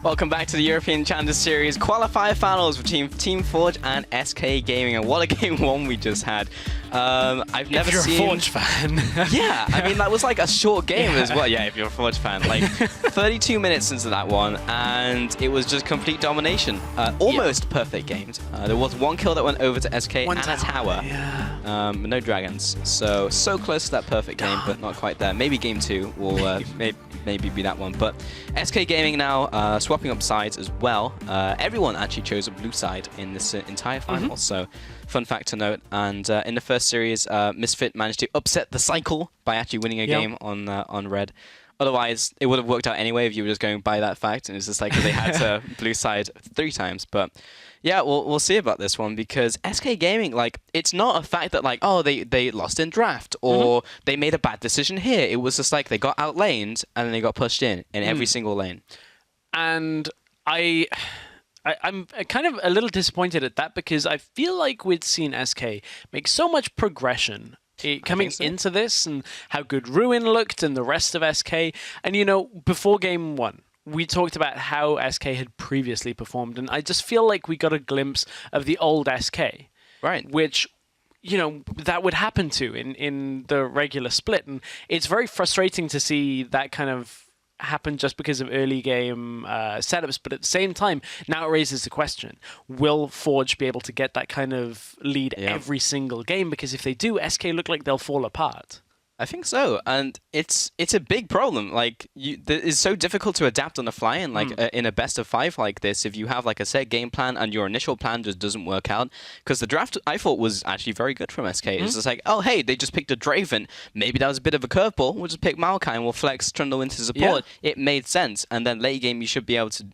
Welcome back to the European Challenger Series qualifier finals between Team Forge and SK Gaming, and what a game one we just had. I've never seen... If you're a Forge fan. Yeah, I mean, that was like a short game as well. Yeah, if you're a Forge fan. Like, 32 minutes into that one, and it was just complete domination. Almost perfect games. There was one kill that went over to SK and a tower. Yeah. No dragons. So close to that perfect game, but not quite there. Maybe game two will maybe be that one. But SK Gaming now swapping up sides as well. Everyone actually chose a blue side in this entire final. So fun fact to note. And in the first series, Misfit managed to upset the cycle by actually winning a game on red. Otherwise, it would have worked out anyway if you were just going by that fact. And it's just like they had to blue side 3 times. But yeah, we'll see about this one, because SK Gaming, like, it's not a fact that, like, oh, they lost in draft or they made a bad decision here. It was just like they got outlaned and then they got pushed in every single lane. And I'm kind of a little disappointed at that, because I feel like we'd seen SK make so much progression coming into this, and how good Ruin looked and the rest of SK. And, you know, before game one, we talked about how SK had previously performed, and I just feel like we got a glimpse of the old SK. Right. Which, you know, that would happen to in the regular split. And it's very frustrating to see that kind of happen just because of early game setups. But at the same time, now it raises the question, will Forge be able to get that kind of lead every single game? Because if they do, SK look like they'll fall apart. I think so, and it's a big problem. Like, it's so difficult to adapt on the fly, and like in a best of 5 like this, if you have like a set game plan and your initial plan just doesn't work out. Because the draft I thought was actually very good from SK. It's just like, oh hey, they just picked a Draven. Maybe that was a bit of a curveball. We'll just pick Maokai and we'll flex Trundle into support. It made sense, and then late game you should be able to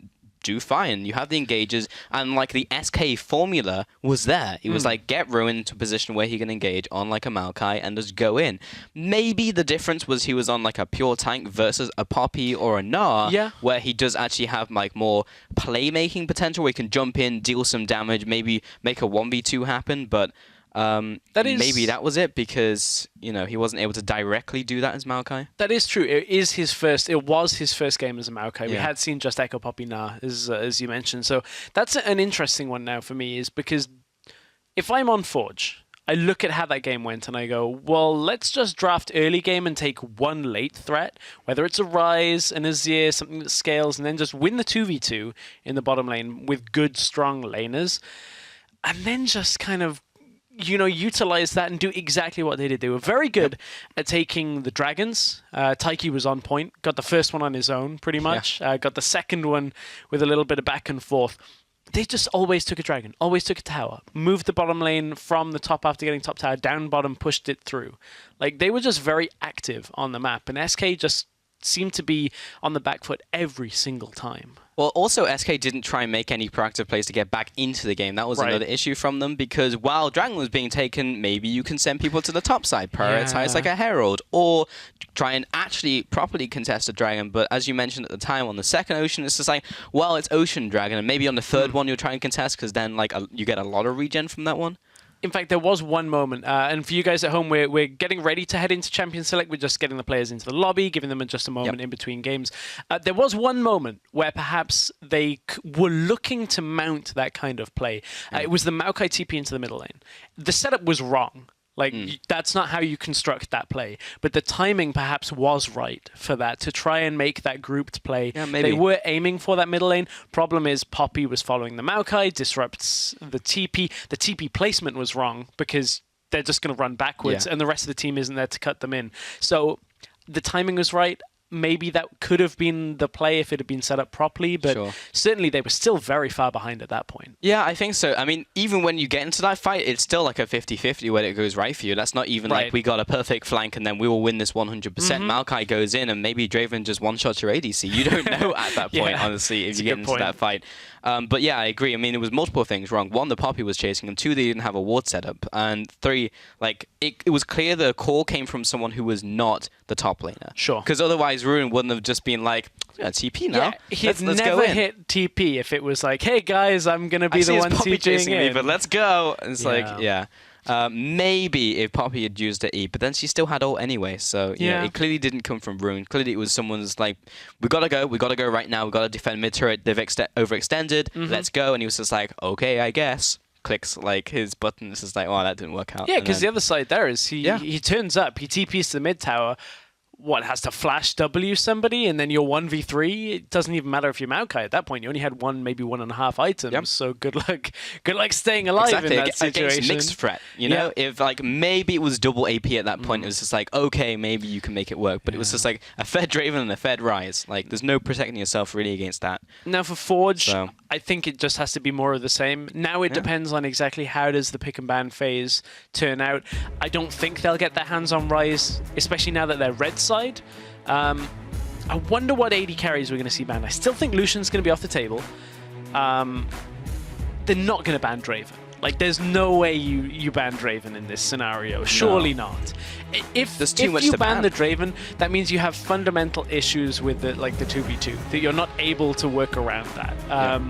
do fine. You have the engages, and like the SK formula was there. It was like, get Ruin into a position where he can engage on like a Maokai and just go in. Maybe the difference was he was on like a pure tank versus a Poppy or a Gnar, where he does actually have like more playmaking potential, where he can jump in, deal some damage, maybe make a 1v2 happen. But maybe that was it, because, you know, he wasn't able to directly do that as Maokai. That is true. It was his first game as a Maokai. We had seen just Echo Poppy Gnar, as you mentioned. So that's an interesting one now for me, is because if I'm on Forge, I look at how that game went and I go, well, let's just draft early game and take one late threat, whether it's a Ryze, an Azir, something that scales, and then just win the 2v2 in the bottom lane with good, strong laners, and then just kind of, you know, utilize that and do exactly what they did. They were very good at taking the dragons. Taiki was on point, got the first one on his own, pretty much. Got the second one with a little bit of back and forth. They just always took a dragon, always took a tower, moved the bottom lane from the top after getting top tower, down bottom, pushed it through. Like, they were just very active on the map, and SK just seemed to be on the back foot every single time. Well, also, SK didn't try and make any proactive plays to get back into the game. That was another issue from them, because while Dragon was being taken, maybe you can send people to the top side, prioritize like a Herald, or try and actually properly contest a Dragon. But as you mentioned at the time, on the second Ocean, it's just like, well, it's Ocean Dragon, and maybe on the third one you'll try and contest, because then like you get a lot of regen from that one. In fact, there was one moment, and for you guys at home, we're getting ready to head into Champion Select. We're just getting the players into the lobby, giving them just a moment in between games. There was one moment where perhaps they were looking to mount that kind of play. It was the Maokai TP into the middle lane. The setup was wrong. Like, that's not how you construct that play. But the timing perhaps was right for that, to try and make that grouped play. Yeah, maybe. They were aiming for that middle lane. Problem is, Poppy was following the Maokai, disrupts the TP. The TP placement was wrong, because they're just going to run backwards, and the rest of the team isn't there to cut them in. So the timing was right. Maybe that could have been the play if it had been set up properly, but certainly they were still very far behind at that point. Yeah, I think so. I mean, even when you get into that fight, it's still like a 50-50 when it goes right for you. That's not even like we got a perfect flank and then we will win this 100%. Maokai goes in and maybe Draven just one-shots your ADC. You don't know at that point, honestly, if you get into that fight. But yeah, I agree. I mean, it was multiple things wrong. 1, the Poppy was chasing him. 2, they didn't have a ward setup. And 3, like, it was clear the call came from someone who was not the top laner. Sure. Because otherwise, Ruin wouldn't have just been like, yeah, TP now. Yeah, he'd never hit TP if it was like, hey guys, I'm going to be the one TPing me, but let's go. And it's like, Maybe if Poppy had used her E, but then she still had ult anyway. So yeah, it clearly didn't come from Rune. Clearly it was someone's like, we gotta go right now. We gotta defend mid turret. They've overextended. Let's go. And he was just like, okay, I guess. Clicks like his button. It's just like, oh, that didn't work out. Yeah, because the other side there is he turns up, he TPs to the mid tower. Has to flash W somebody, and then you're 1v3. It doesn't even matter if you're Maokai at that point. You only had maybe 1.5 items. So good luck staying alive in that situation. Against mixed threat, you know, if like maybe it was double AP at that point, it was just like, okay, maybe you can make it work. But it was just like a Fed Draven and a Fed Rise. Like there's no protecting yourself really against that. Now for Forge, I think it just has to be more of the same. Now it depends on exactly how does the pick and ban phase turn out. I don't think they'll get their hands on Rise, especially now that they're red side. I wonder what AD carries we're going to see banned. I still think Lucian's going to be off the table. They're not going to ban Draven. Like, there's no way you ban Draven in this scenario. Surely not. If you ban the Draven, that means you have fundamental issues with the 2v2, that you're not able to work around that.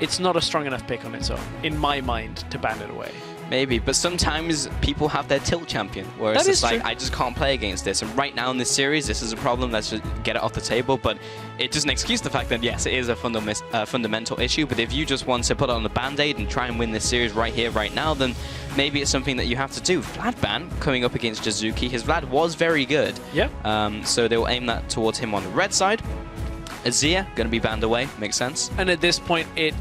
It's not a strong enough pick on its own, in my mind, to ban it away. Maybe, but sometimes people have their tilt champion, where it's just like, I just can't play against this. And right now in this series, this is a problem. Let's just get it off the table. But it doesn't excuse the fact that, yes, it is a fundamental issue. But if you just want to put it on the Band-Aid and try and win this series right here, right now, then maybe it's something that you have to do. Vlad ban coming up against Jizuki. His Vlad was very good. Yeah. So they will aim that towards him on the red side. Azir, going to be banned away. Makes sense. And at this point, it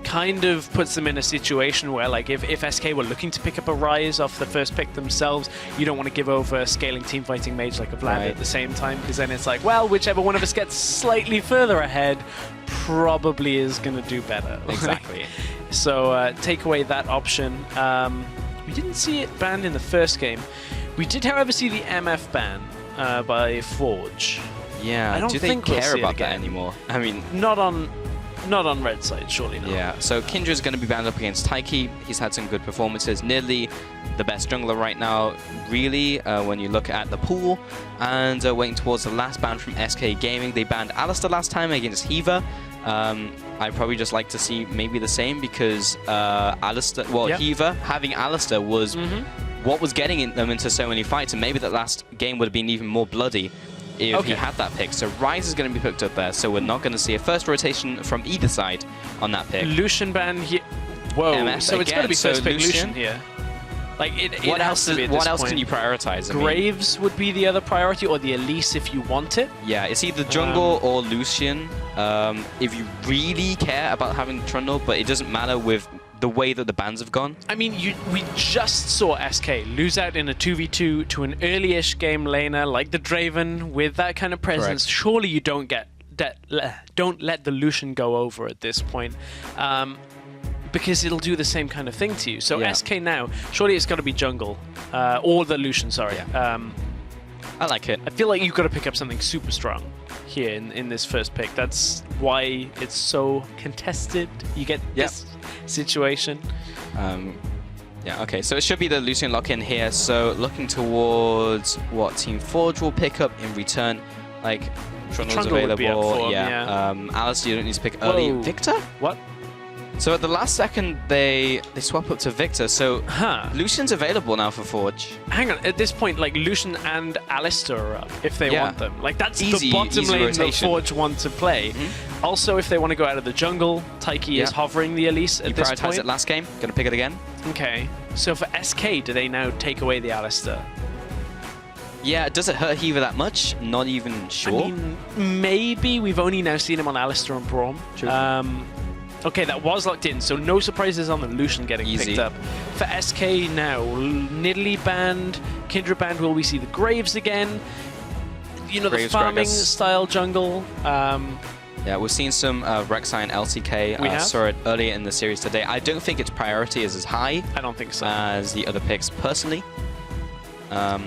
kind of puts them in a situation where, like, if SK were looking to pick up a Rise off the first pick themselves, you don't want to give over a scaling team fighting mage like a Vlad at the same time, because then it's like, well, whichever one of us gets slightly further ahead probably is going to do better. Exactly. So take away that option. We didn't see it banned in the first game. We did, however, see the MF ban by Forge. Yeah, I don't think they care about that anymore. I mean, not on red side, surely not. Yeah, so Kindra's going to be banned up against Taiki. He's had some good performances. Nearly the best jungler right now, really, when you look at the pool. And waiting towards the last ban from SK Gaming. They banned Alistar last time against Hiva. I'd probably just like to see maybe the same, because Alistar, well, Hiva having Alistar was what was getting them into so many fights, and maybe that last game would have been even more bloody if he had that pick. So Rise is going to be picked up there, so we're not going to see a first rotation from either side on that pick. Lucian ban here. Whoa, MF so it's going to be first pick Lucian here. Like, what else can you prioritize? Graves would be the other priority, or the Elise if you want it. Yeah, it's either jungle or Lucian if you really care about having Trundle, but it doesn't matter with the way that the bans have gone. I mean, we just saw SK lose out in a 2v2 to an early-ish game laner like the Draven with that kind of presence. Correct. Surely you don't let the Lucian go over at this point. Because it'll do the same kind of thing to you. So SK now, surely it's got to be jungle. Or the Lucian, sorry. Yeah. I like it. I feel like you've got to pick up something super strong here in this first pick. That's why it's so contested. You get this situation. Yeah, okay, so it should be the Lucian lock-in here. So looking towards what Team Forge will pick up in return. Like, Trundle's available. Alice, you don't need to pick early. Victor? What? So at the last second, they swap up to Victor. So Lucian's available now for Forge. Hang on, at this point, like, Lucian and Alistar are up if they want them. Like, that's easy, the bottom lane rotation that Forge want to play. Also, if they want to go out of the jungle, Taiki is hovering the Elise at this point. You prioritize it last game. Gonna pick it again. Okay. So for SK, do they now take away the Alistar? Yeah, does it hurt Hiva that much? Not even sure. I mean, maybe. We've only now seen him on Alistar and Braum. True. Okay, that was locked in, so no surprises on the Lucian getting picked up. For SK now, Nidalee banned, Kindred banned, will we see the Graves again? You know, the farming style jungle. Yeah, we've seen some Rek'Sai and LCK. I saw it earlier in the series today. I don't think its priority is as high. I don't think so. As the other picks, personally.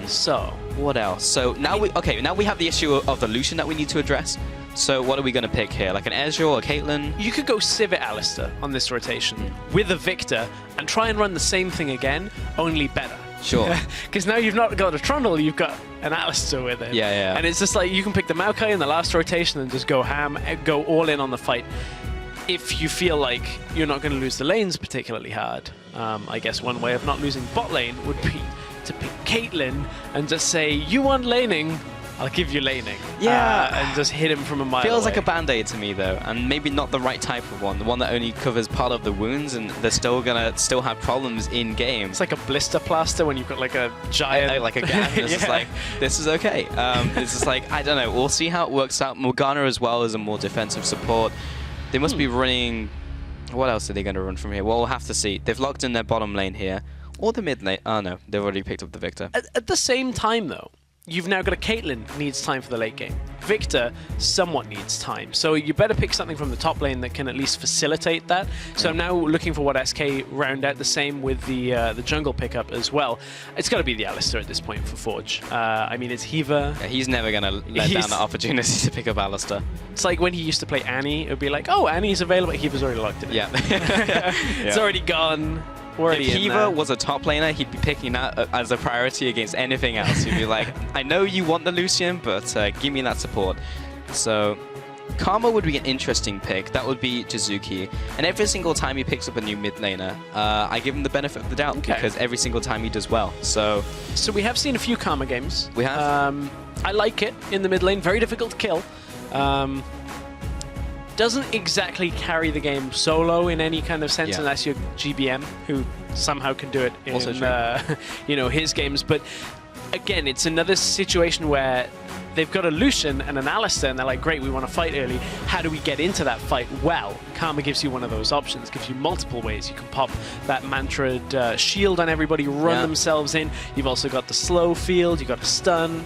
So what else? So now we have the issue of the Lucian that we need to address. So what are we going to pick here? Like an Ezreal or Caitlyn? You could go Civet Alistar on this rotation with a Victor and try and run the same thing again, only better. Sure. Because now you've not got a Trundle, you've got an Alistar with it. Yeah. And it's just like you can pick the Maokai in the last rotation and just go ham, go all in on the fight. If you feel like you're not going to lose the lanes particularly hard. I guess one way of not losing bot lane would be to pick Caitlyn and just say, you want laning, I'll give you laning. Yeah. And just hit him from a mile Feels away. like a band-aid to me, though, and maybe not the right type of one. The one that only covers part of the wounds, and they're still gonna have problems in game. It's like a blister plaster when you've got like a giant... like a gap. It's just like, this is okay. It's just like, I don't know. We'll see how it works out. Morgana as well as a more defensive support. They must be running... What else are they going to run from here? Well, we'll have to see. They've locked in their bottom lane here. Or the mid lane. Oh, no. They've already picked up the Victor. At the same time, though, you've now got a Caitlyn needs time for the late game. Victor somewhat needs time. So you better pick something from the top lane that can at least facilitate that. So I'm now looking for what SK round out. The same with the jungle pickup as well. It's got to be the Alistar at this point for Forge. I mean, it's Hiva. Yeah, he's never going to let down the opportunity to pick up Alistar. It's like when he used to play Annie, it would be like, oh, Annie's available. Hiva's already locked in. Yeah. It's already gone. If Hiva was a top laner, he'd be picking that as a priority against anything else. He'd be like, I know you want the Lucian, but give me that support. So Karma would be an interesting pick. That would be Jizuki. And every single time he picks up a new mid laner, I give him the benefit of the doubt because every single time he does well. So we have seen a few Karma games. We have. I like it in the mid lane. Very difficult to kill. Doesn't exactly carry the game solo in any kind of sense unless you're GBM, who somehow can do it in his games. But again, it's another situation where they've got a Lucian and an Alistar, and they're like, great, we want to fight early. How do we get into that fight? Well, Karma gives you one of those options, gives you multiple ways. You can pop that mantra'd shield on everybody, run themselves in. You've also got the slow field, you've got a stun.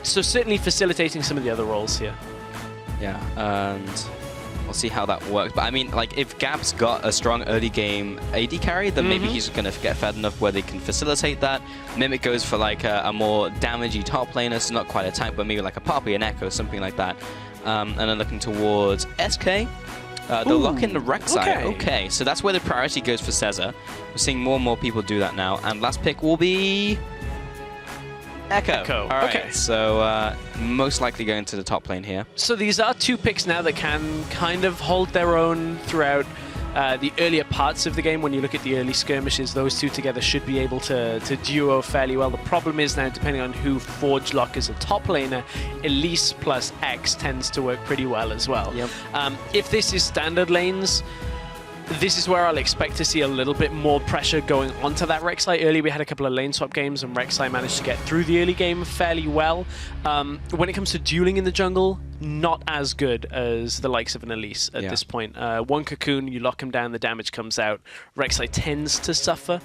So certainly facilitating some of the other roles here. Yeah, and we'll see how that works. But I mean, like, if Gap's got a strong early game AD carry, then maybe he's going to get fed enough where they can facilitate that. Mimic goes for like a more damagey top laner, so not quite a tank, but maybe like a Poppy, an Echo, something like that. And then looking towards SK. They'll lock in the Rek'Sai. Okay, so that's where the priority goes for Caesar. We're seeing more and more people do that now. And last pick will be Echo. All right, okay. So most likely going to the top lane here. So these are two picks now that can kind of hold their own throughout the earlier parts of the game. When you look at the early skirmishes, those two together should be able to duo fairly well. The problem is now, depending on who Forge lock as a top laner, Elise plus X tends to work pretty well as well. Yep. If this is standard lanes, this is where I'll expect to see a little bit more pressure going onto that Rek'Sai early. We had a couple of lane swap games and Rek'Sai managed to get through the early game fairly well. When it comes to dueling in the jungle, not as good as the likes of an Elise at this point. One Cocoon, you lock him down, the damage comes out. Rek'Sai tends to suffer.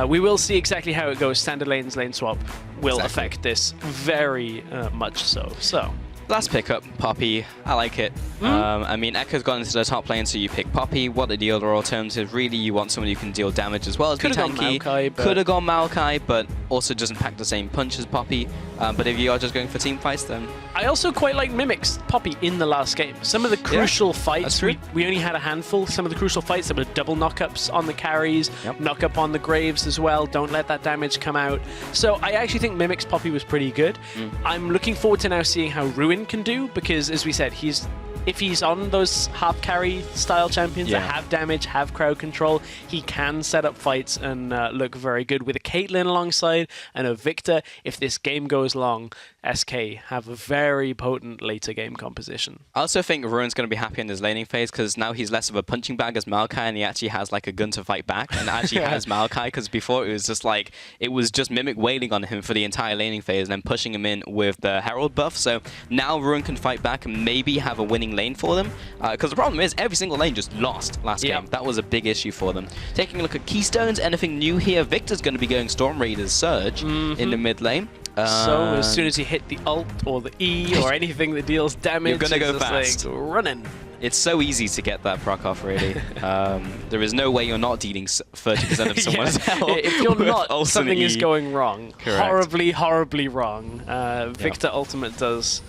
We will see exactly how it goes. Standard lanes, lane swap will affect this very much so. Last pickup, Poppy. I like it. I mean, Echo's gone into the top lane, so you pick Poppy. What are the other alternatives? Really, you want someone who can deal damage as well as be tanky. Could have gone Maokai, but also doesn't pack the same punch as Poppy. But if you are just going for team fights, then... I also quite like Mimic's Poppy in the last game. Some of the crucial fights, we only had a handful. Some of the crucial fights, there were double knockups on the carries, knock up on the Graves as well. Don't let that damage come out. So I actually think Mimic's Poppy was pretty good. I'm looking forward to now seeing how Ruin can do, because as we said, if he's on those half carry style champions that have damage, have crowd control, he can set up fights and look very good with a Caitlyn alongside and a Victor. If this game goes long, SK have a very potent later game composition. I also think Ruin's going to be happy in his laning phase because now he's less of a punching bag as Maokai, and he actually has like a gun to fight back and actually has Maokai, because before it was just Mimic waiting on him for the entire laning phase and then pushing him in with the Herald buff. So now Ruin can fight back and maybe have a winning lane for them, because the problem is every single lane just lost last game. That was a big issue for them. Taking a look at Keystones, anything new here? Victor's going to be going Storm Raiders Surge in the mid lane. So as soon as you hit the ult or the E or anything that deals damage, you're gonna go fast. Like running. It's so easy to get that proc off, really. There is no way you're not dealing 30% of someone's health. If you're not, something is going wrong. Correct. Horribly, horribly wrong. Victor Ultimate does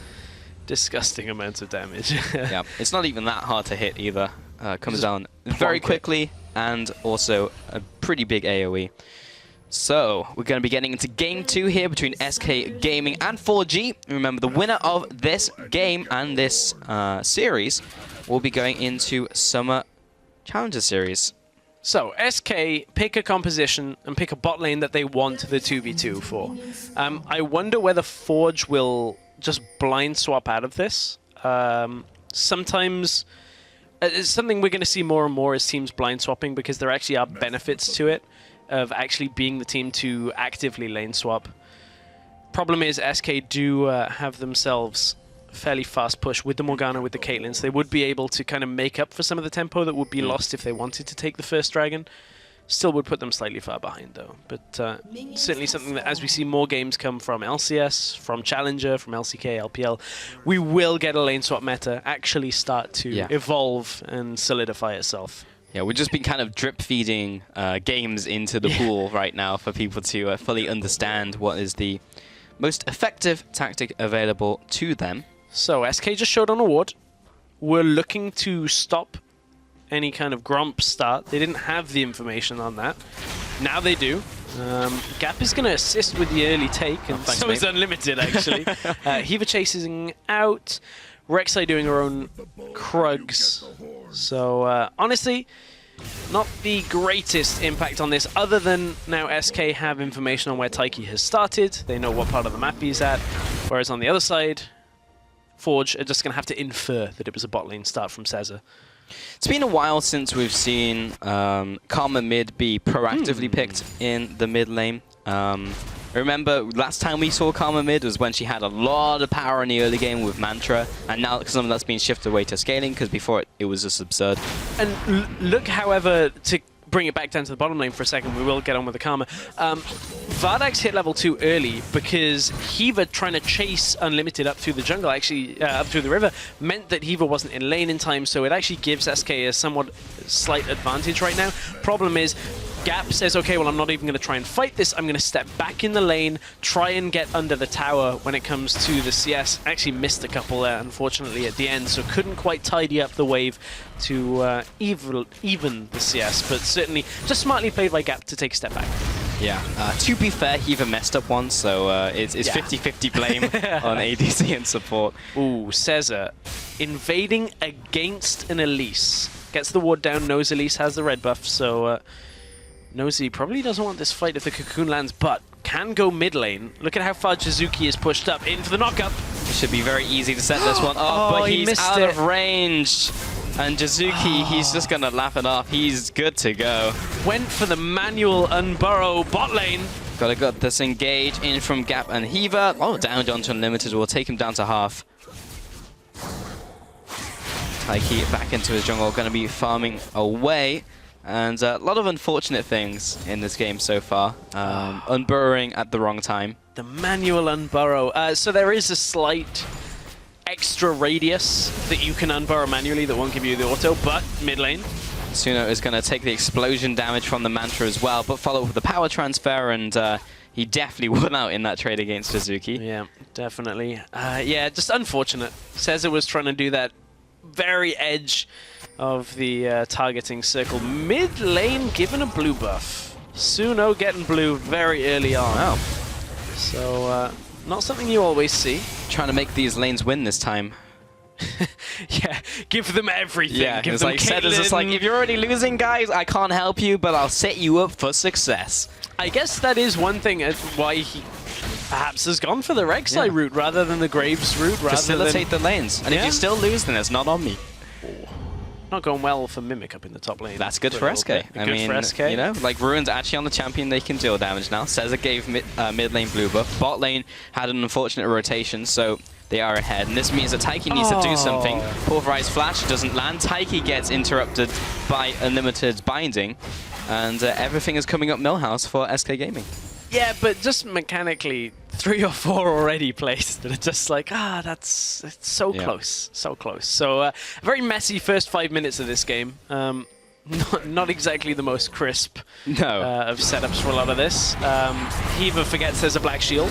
disgusting amounts of damage. Yeah, it's not even that hard to hit either. Comes down very quickly and also a pretty big AoE. So, we're going to be getting into Game 2 here between SK Gaming and 4G. Remember, the winner of this game and this series will be going into Summer Challenger Series. So, SK pick a composition and pick a bot lane that they want the 2v2 for. I wonder whether Forge will just blind swap out of this. Sometimes, it's something we're going to see more and more is teams blind swapping, because there actually are benefits to it, of actually being the team to actively lane swap. Problem is, SK do have themselves fairly fast push with the Morgana, with the Caitlyn, so they would be able to kind of make up for some of the tempo that would be lost if they wanted to take the first dragon. Still would put them slightly far behind though, but certainly something that as we see more games come from LCS, from Challenger, from LCK, LPL, we will get a lane swap meta actually start to evolve and solidify itself. Yeah, we've just been kind of drip feeding games into the pool right now for people to fully understand what is the most effective tactic available to them. So SK just showed on a ward. We're looking to stop any kind of Gromp start. They didn't have the information on that. Now they do. Gap is going to assist with the early take, and so is Unlimited, actually. Hiva chasing out. Rek'Sai doing her own Krugs. So, honestly, not the greatest impact on this, other than now SK have information on where Taiki has started. They know what part of the map he's at. Whereas on the other side, Forge are just going to have to infer that it was a bot lane start from Cesar. It's been a while since we've seen Karma mid be proactively picked in the mid lane. Remember, last time we saw Karma mid was when she had a lot of power in the early game with Mantra, and now some of that's been shifted away to scaling, because before it was just absurd. And look, however, to bring it back down to the bottom lane for a second, we will get on with the Karma. Vardak's hit level 2 early because Hiva trying to chase Unlimited up through the jungle, actually up through the river, meant that Hiva wasn't in lane in time, so it actually gives SK a somewhat slight advantage right now. Problem is, Gap says, okay, well, I'm not even going to try and fight this. I'm going to step back in the lane, try and get under the tower when it comes to the CS. Actually missed a couple there, unfortunately, at the end, so couldn't quite tidy up the wave to even the CS, but certainly just smartly played by Gap to take a step back. Yeah, to be fair, he even messed up once, so it's 50-50 blame on ADC and support. Ooh, Cesar invading against an Elise. Gets the ward down, knows Elise has the red buff, so knows he probably doesn't want this fight if the Cocoon lands, but can go mid lane. Look at how far Jizuki is pushed up in for the knock-up. It should be very easy to set this one up, but he's out of range. And Jizuki, he's just going to laugh it off. He's good to go. Went for the manual unburrow bot lane. Got this engage in from Gap and Hiva. Oh, down onto Unlimited. We'll take him down to half. Taiki back into his jungle, going to be farming away. And a lot of unfortunate things in this game so far. Unburrowing at the wrong time. The manual unburrow. So there is a slight extra radius that you can unburrow manually that won't give you the auto, but mid lane. Suno is going to take the explosion damage from the Mantra as well, but follow up with the power transfer, and he definitely won out in that trade against Jizuki. Yeah, definitely. Yeah, just unfortunate. Cesar was trying to do that very edge of the targeting circle. Mid lane given a blue buff. Suno getting blue very early on. Wow. So, not something you always see. Trying to make these lanes win this time. Yeah, give them everything. Yeah, give it's them like said, it's just like, if you're already losing, guys, I can't help you, but I'll set you up for success. I guess that is one thing why he perhaps has gone for the Rek'Sai route rather than the Graves route. Facilitate the lanes. And if you still lose, then it's not on me. Not going well for Mimic up in the top lane. That's good for SK. I mean, for SK. You know, like Ruin's actually on the champion, they can deal damage now. Cesar gave mid lane blue buff. Bot lane had an unfortunate rotation, so they are ahead. And this means that Taiki needs to do something. Pulverized Flash doesn't land. Taiki gets interrupted by Unlimited's binding. And everything is coming up Millhouse for SK Gaming. Yeah, but just mechanically, 3 or 4 already placed that are just like, it's so close, so close. So a very messy first 5 minutes of this game. Not exactly the most crisp of setups for a lot of this. Hiva forgets there's a black shield.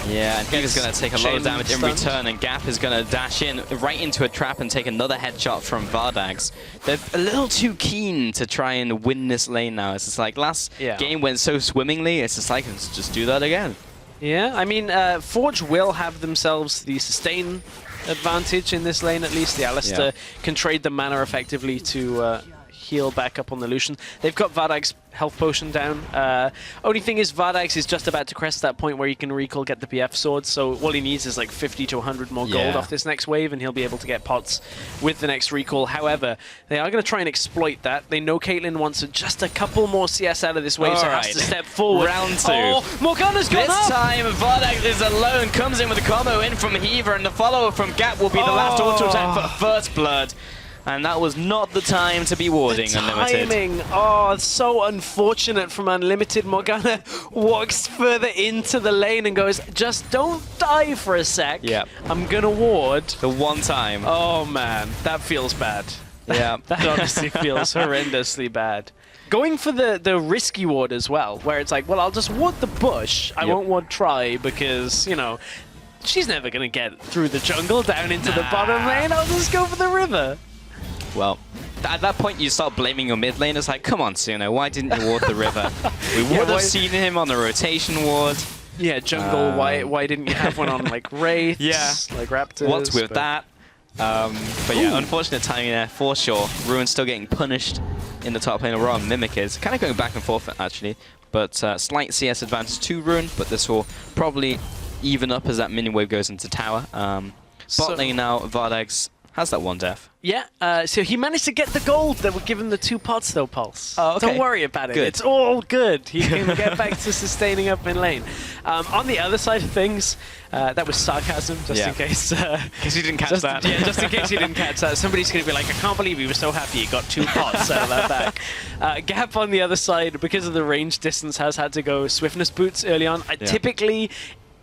Yeah, and Hiva's going to take a lot of damage in return, and Gap is going to dash in right into a trap and take another headshot from Vardags. They're a little too keen to try and win this lane now. It's just like last game went so swimmingly, it's just like, let's just do that again. Yeah, I mean, Forge will have themselves the sustain advantage in this lane at least. The Alistair can trade the mana effectively to heal back up on the Lucian. They've got Vardag's health potion down. Only thing is Vardags is just about to crest that point where you can recall, get the PF sword, so all he needs is like 50 to 100 more gold off this next wave, and he'll be able to get pots with the next recall. However, they are going to try and exploit that. They know Caitlyn wants just a couple more CS out of this wave, so has to step forward. Round 2. Oh, Morgana's gone This time, Vardags is alone, comes in with a combo in from Heaver, and the follow-up from Gap will be the last auto attack for First Blood. And that was not the time to be warding Unlimited. Timing. Oh, so unfortunate from Unlimited. Morgana walks further into the lane and goes, just don't die for a sec. Yep. I'm going to ward. The one time. Oh, man. That feels bad. Yeah. That honestly feels horrendously bad. Going for the risky ward as well, where it's like, well, I'll just ward the bush. I won't ward try because, you know, she's never going to get through the jungle down into the bottom lane. I'll just go for the river. Well, at that point, you start blaming your mid lane. It's like, come on, Suno, why didn't you ward the river? We would have seen him on the rotation ward. Yeah, jungle, why didn't you have one on, like, Wraiths, like Raptors? What's with that? But yeah, unfortunate timing there, for sure. Ruin's still getting punished in the top lane, or rather Mimic is. Kind of going back and forth, actually. But slight CS advantage to Ruin, but this will probably even up as that mini wave goes into tower. Bot lane now, Vardags has that one death. Yeah, so he managed to get the gold that would give him the 2 pots, though, Pulse. Oh, okay. Don't worry about it. Good. It's all good. He can get back to sustaining up in lane. On the other side of things, that was sarcasm, just in case. Because you didn't catch that. Yeah, just in case you didn't catch that. Somebody's going to be like, I can't believe he was so happy he got 2 pots out of that back. Gap on the other side, because of the range distance, has had to go swiftness boots early on. Typically,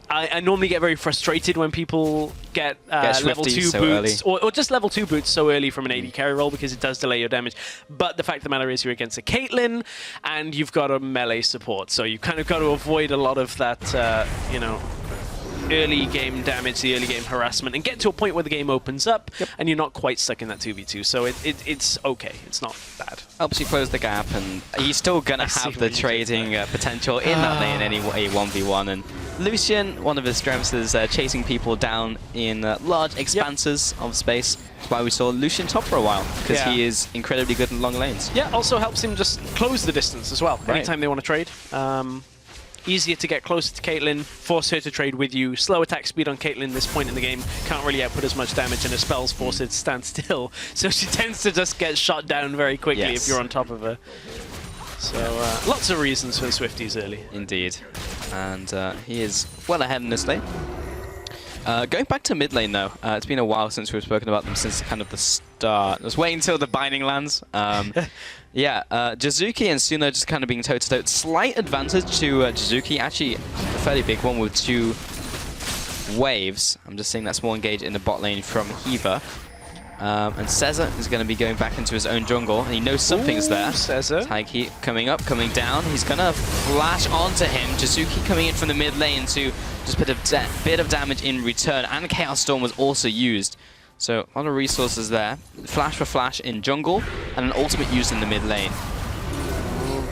I normally get very frustrated when people get level 2 so boots, or just level 2 boots so early from an AD carry roll, because it does delay your damage. But the fact of the matter is you're against a Caitlyn, and you've got a melee support, so you kind of got to avoid a lot of that, you know, early game damage, the early game harassment, and get to a point where the game opens up and you're not quite stuck in that 2v2. So it's okay. It's not bad. Helps you close the gap, and he's still going to have the trading potential in that lane anyway, 1v1. And Lucian, one of his strengths is chasing people down in large expanses of space. That's why we saw Lucian top for a while, because he is incredibly good in long lanes. Yeah, also helps him just close the distance as well, anytime they want to trade. Easier to get closer to Caitlyn, force her to trade with you. Slow attack speed on Caitlyn this point in the game. Can't really output as much damage, and her spells force her to stand still. So she tends to just get shot down very quickly if you're on top of her. So lots of reasons for the Swifties early. Indeed. And he is well ahead in this lane. Going back to mid lane though, it's been a while since we've spoken about them since kind of the start. Let's wait until the binding lands. Yeah, Jizuki and Suno just kind of being toe-to-toe. Slight advantage to Jizuki, actually a fairly big one with 2 waves. I'm just seeing that small engage in the bot lane from Heaver. And Caesar is going to be going back into his own jungle, and he knows something's there. Caesar. Taiki coming up, coming down. He's going to flash onto him. Jizuki coming in from the mid lane to just put a bit of damage in return, and Chaos Storm was also used. So a lot of resources there. Flash for flash in jungle, and an ultimate used in the mid lane.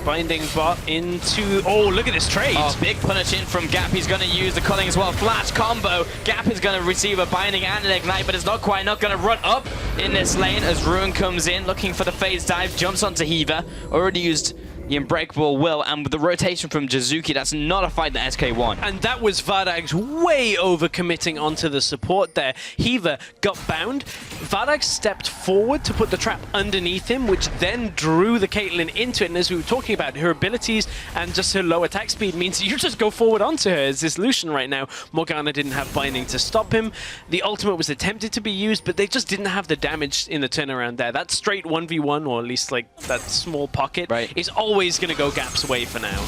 Binding bot into... Oh, look at this trade! Oh, big punish in from Gap. He's going to use the culling as well. Flash combo. Gap is going to receive a binding and an ignite, but it's not quite enough. Going to run up in this lane as Ruin comes in, looking for the phase dive. Jumps onto Heaver. Already used the Unbreakable Will, and with the rotation from Jizuki, that's not a fight that SK won. And that was Vardags way over-committing onto the support there. Heaver got bound. Vardags stepped forward to put the trap underneath him, which then drew the Caitlyn into it. And as we were talking about, her abilities and just her low attack speed means you just go forward onto her as this Lucian right now. Morgana didn't have binding to stop him. The ultimate was attempted to be used, but they just didn't have the damage in the turnaround there. That straight 1v1, or at least like that small pocket, is always going to go Gap's way for now.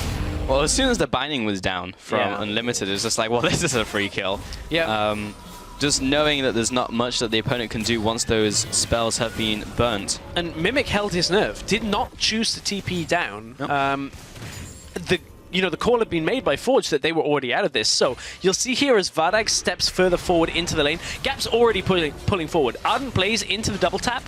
Well, as soon as the binding was down from Unlimited, it was just like, well, this is a free kill. Yeah. Just knowing that there's not much that the opponent can do once those spells have been burnt. And Mimic held his nerve, did not choose to TP down. Nope. The call had been made by Forge that they were already out of this. So you'll see here as Vardags steps further forward into the lane. Gap's already pulling forward. Ardent plays into the double tap.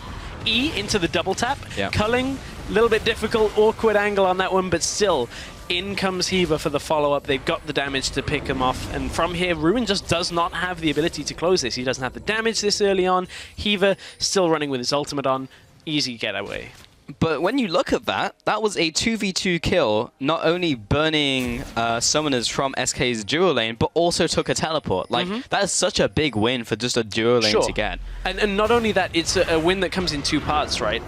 E into the double tap. Culling, a little bit difficult, awkward angle on that one, but still, in comes Heaver for the follow-up. They've got the damage to pick him off, and from here, Ruin just does not have the ability to close this. He doesn't have the damage this early on. Heaver still running with his ultimate on. Easy getaway. But when you look at that, that was a 2v2 kill, not only burning summoners from SK's duo lane, but also took a teleport. Like, that is such a big win for just a duo lane to get. And not only that, it's a win that comes in two parts, right?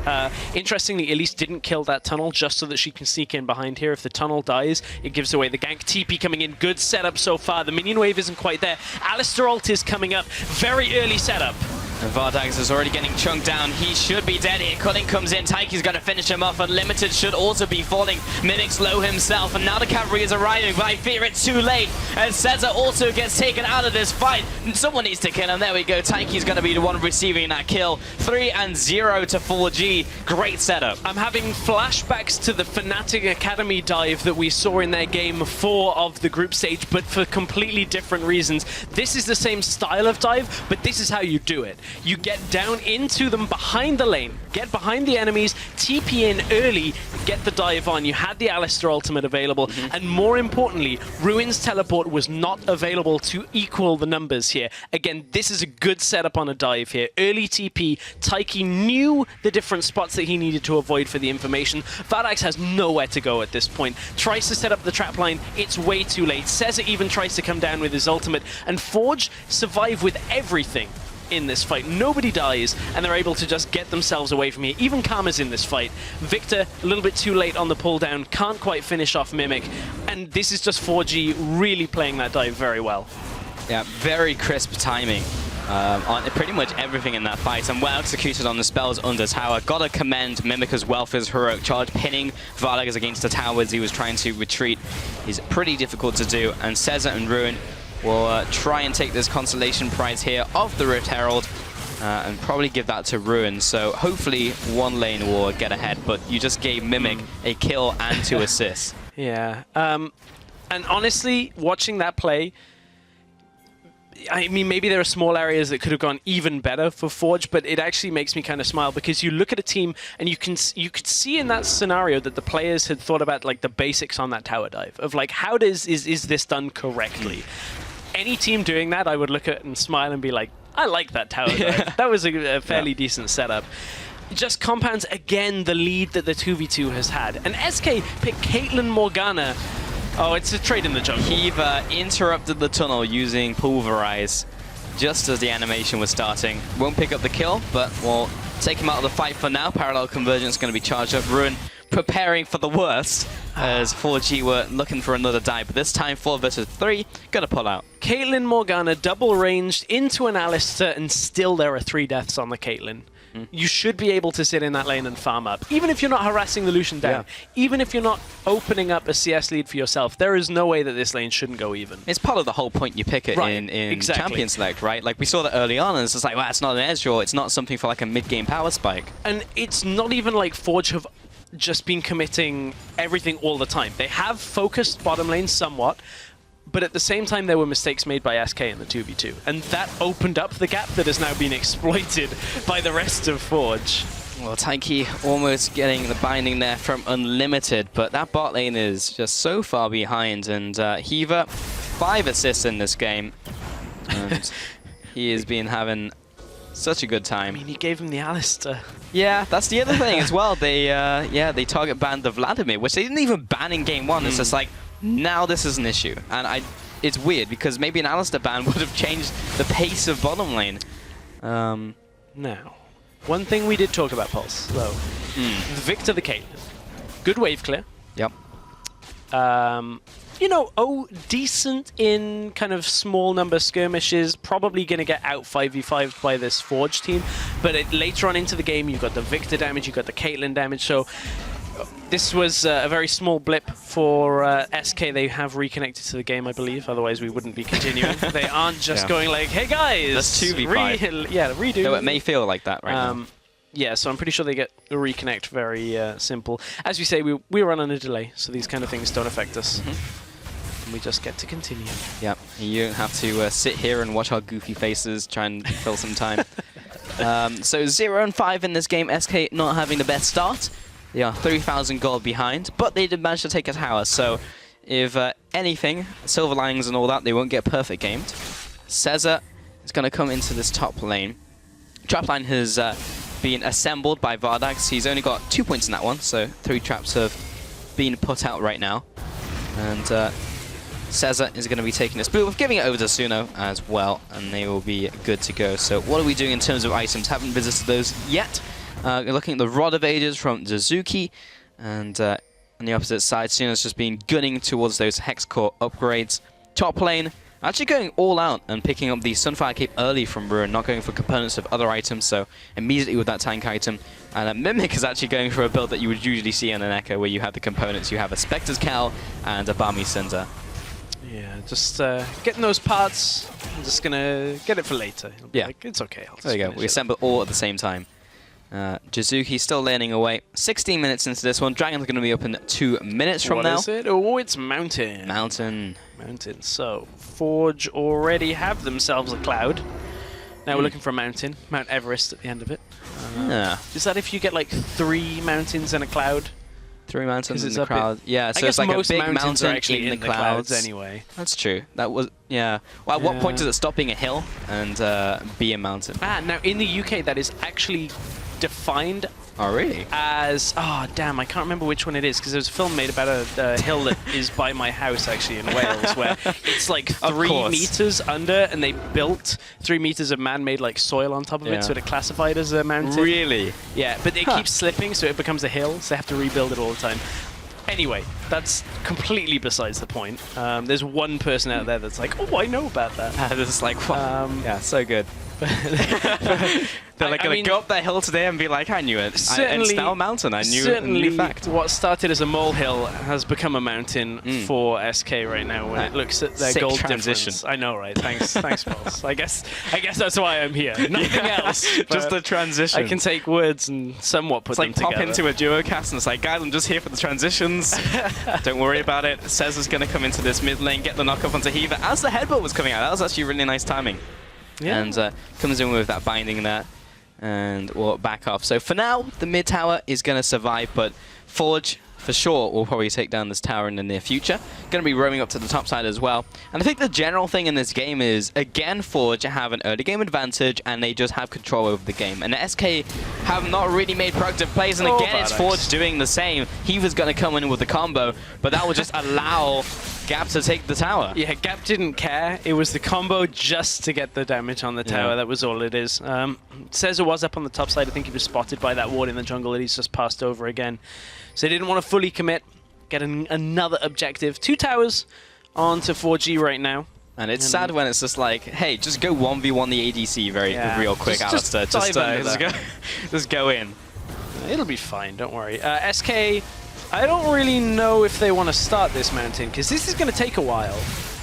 Interestingly, Elise didn't kill that tunnel just so that she can sneak in behind here. If the tunnel dies, it gives away the gank. TP coming in, good setup so far. The minion wave isn't quite there. Alistar ult is coming up, very early setup. And Vardags is already getting chunked down. He should be dead here. Culling comes in. Taiki's going to finish him off. Unlimited should also be falling. Mimic's low himself. And now the cavalry is arriving. But I fear it's too late. And Caesar also gets taken out of this fight. Someone needs to kill him. There we go. Taiki's going to be the one receiving that kill. 3-0 to 4G. Great setup. I'm having flashbacks to the Fnatic Academy dive that we saw in their game 4 of the group stage, but for completely different reasons. This is the same style of dive, but this is how you do it. You get down into them behind the lane, get behind the enemies, TP in early, get the dive on. You had the Alistar ultimate available, and more importantly, Ruin's teleport was not available to equal the numbers here. Again, this is a good setup on a dive here. Early TP, Taiki knew the different spots that he needed to avoid for the information. Vardags has nowhere to go at this point. Tries to set up the trap line, it's way too late. Caesar even tries to come down with his ultimate, and Forge survive with everything in this fight. Nobody dies, and they're able to just get themselves away from here. Even Karma's in this fight. Victor, a little bit too late on the pull down, can't quite finish off Mimic, and this is just 4G really playing that dive very well. Yeah, very crisp timing on pretty much everything in that fight, and well executed on the spells under tower. Gotta commend Mimic as well for his heroic charge, pinning Vardags against the tower as he was trying to retreat. Is pretty difficult to do, and Caesar and Ruin will try and take this consolation prize here of the Rift Herald and probably give that to Ruin. So hopefully one lane will get ahead, but you just gave Mimic a kill and 2 assists. Yeah, and honestly, watching that play, I mean, maybe there are small areas that could have gone even better for Forge, but it actually makes me kind of smile because you look at a team and you could see in that scenario that the players had thought about like the basics on that tower dive of like how is this done correctly. Any team doing that, I would look at and smile and be like, I like that tower dive. That was a fairly decent setup. Just compounds again the lead that the 2v2 has had. And SK picked Caitlyn Morgana. Oh, it's a trade in the jungle. Kiva interrupted the tunnel using Pulverize just as the animation was starting. Won't pick up the kill, but we'll take him out of the fight for now. Parallel Convergence going to be charged up. Ruin preparing for the worst as 4G were looking for another dive, but this time 4 versus 3, gonna pull out. Caitlyn Morgana double ranged into an Alistar, and still there are 3 deaths on the Caitlyn. You should be able to sit in that lane and farm up. Even if you're not harassing the Lucian down, even if you're not opening up a CS lead for yourself, there is no way that this lane shouldn't go even. It's part of the whole point you pick it in Champion Select, right? Like we saw that early on, and it's just like, well, it's not an edge draw, it's not something for like a mid-game power spike. And it's not even like Forge have just been committing everything all the time. They have focused bottom lane somewhat, but at the same time there were mistakes made by SK in the 2v2, and that opened up the gap that has now been exploited by the rest of Forge. Well, Taiki almost getting the binding there from Unlimited, but that bot lane is just so far behind, and Hiva, 5 assists in this game, and he has been having such a good time. I mean, he gave him the Alistar. Yeah, that's the other thing as well. They they target banned the Vladimir, which they didn't even ban in game 1. It's just like, now this is an issue. And it's weird because maybe an Alistar ban would have changed the pace of bottom lane. Now, one thing we did talk about, Pulse, though. Victor the Caitlyn. Good wave clear. Yep. You know, decent in kind of small number skirmishes, probably going to get out 5v5 by this Forge team, but later on into the game, you've got the Victor damage, you've got the Caitlyn damage, so this was a very small blip for SK. They have reconnected to the game, I believe, otherwise we wouldn't be continuing. They aren't just going like, hey guys! That's 2v5. Redo. No, it may feel like that right now. Yeah, so I'm pretty sure they get the reconnect very simple. As we say, we run on a delay, so these kind of things don't affect us. We just get to continue. Yep, you don't have to sit here and watch our goofy faces, try and fill some time. So 0-5 in this game, SK not having the best start. They are 3,000 gold behind, but they did manage to take a tower, so if anything, silver linings and all that, they won't get perfect gamed. Caesar is going to come into this top lane. Trap line has being assembled by Vardax. He's only got 2 points in that one, so 3 traps have been put out right now. And Cesar is going to be taking this blue, with giving it over to Suno as well, and they will be good to go. So what are we doing in terms of items? Haven't visited those yet. We're looking at the Rod of Ages from Suzuki, and on the opposite side, Suno's just been gunning towards those Hex Core upgrades. Top lane, actually going all out and picking up the Sunfire Cape early from Ruin, not going for components of other items, so immediately with that tank item. And Mimic is actually going for a build that you would usually see on an Echo, where you have the components. You have a Spectre's Cowl and a Barmy Cinder. Yeah, just getting those parts. I'm just gonna get it for later. Yeah, like, it's okay. There you go. We assemble all at the same time. Jizuki still laning away. 16 minutes into this one. Dragon's going to be up in 2 minutes from now. What is it? Oh, it's Mountain. Mountain. So, Forge already have themselves a cloud. Now we're looking for a mountain. Mount Everest at the end of it. Is that if you get like 3 mountains and a cloud? 3 mountains in the cloud. Yeah, so it's like a big mountain actually in the clouds anyway. That's true. That was, yeah. Well, at what point does it stop being a hill and be a mountain? Now in the UK that is actually defined as, oh damn, I can't remember which one it is, because there's a film made about a hill that is by my house actually in Wales, where it's like 3 meters under, and they built 3 meters of man-made like soil on top of it, so it classified as a mountain. Really? Yeah, but it keeps slipping, so it becomes a hill, so they have to rebuild it all the time. Anyway, that's completely besides the point. There's one person out there that's like, oh, I know about that. This is like, yeah, so good. They're like going to go up that hill today and be like, I knew it. It's now a mountain. I knew a new fact. What started as a molehill has become a mountain for SK right now when it looks at their gold transition. Difference. I know, right? Thanks, Pulse. I guess that's why I'm here. Nothing else. Just the transition. I can take words and somewhat put them together. It's like pop into a duo cast and it's like, guys, I'm just here for the transitions. Don't worry about it. Cesar's going to come into this mid lane, get the knock up onto Heaver as the headbutt was coming out. That was actually really nice timing. Yeah. And comes in with that binding there, and we'll back off. So for now, the mid tower is going to survive, but Forge, for sure, will probably take down this tower in the near future. Going to be roaming up to the top side as well. And I think the general thing in this game is, again, Forge have an early game advantage, and they just have control over the game. And the SK have not really made productive plays, and again, it's Forge doing the same. He was going to come in with the combo, but that would just allow Gap to take the tower. Yeah, Gap didn't care. It was the combo just to get the damage on the tower. That was all it is. Cesar was up on the top side. I think he was spotted by that ward in the jungle that he's just passed over again. So they didn't want to fully commit, get another objective. 2 towers onto 4G right now. And it's sad when it's just like, hey, just go 1v1 the ADC real quick, Alistair. Just go in. It'll be fine, don't worry. SK, I don't really know if they want to start this mountain, because this is going to take a while.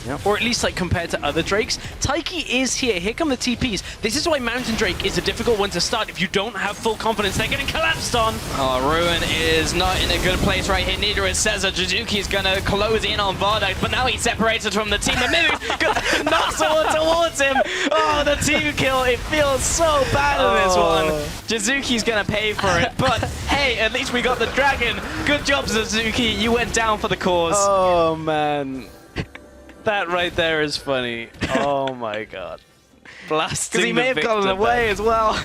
Yep. Or at least like compared to other Drakes. Taiki is here. Here come the TPs. This is why Mountain Drake is a difficult one to start if you don't have full confidence. They're getting collapsed on. Oh, Ruin is not in a good place right here. Neither is Cesar. Jizuki's going to close in on Vardax, but now he's separated from the team. The Mimic knocks someone towards him. Oh, the team kill. It feels so bad in this one. Jizuki's going to pay for it, but hey, at least we got the dragon. Good job, Suzuki. You went down for the cause. Oh, man. That right there is funny. Oh my god. Blasting. Because he may have gotten away as well.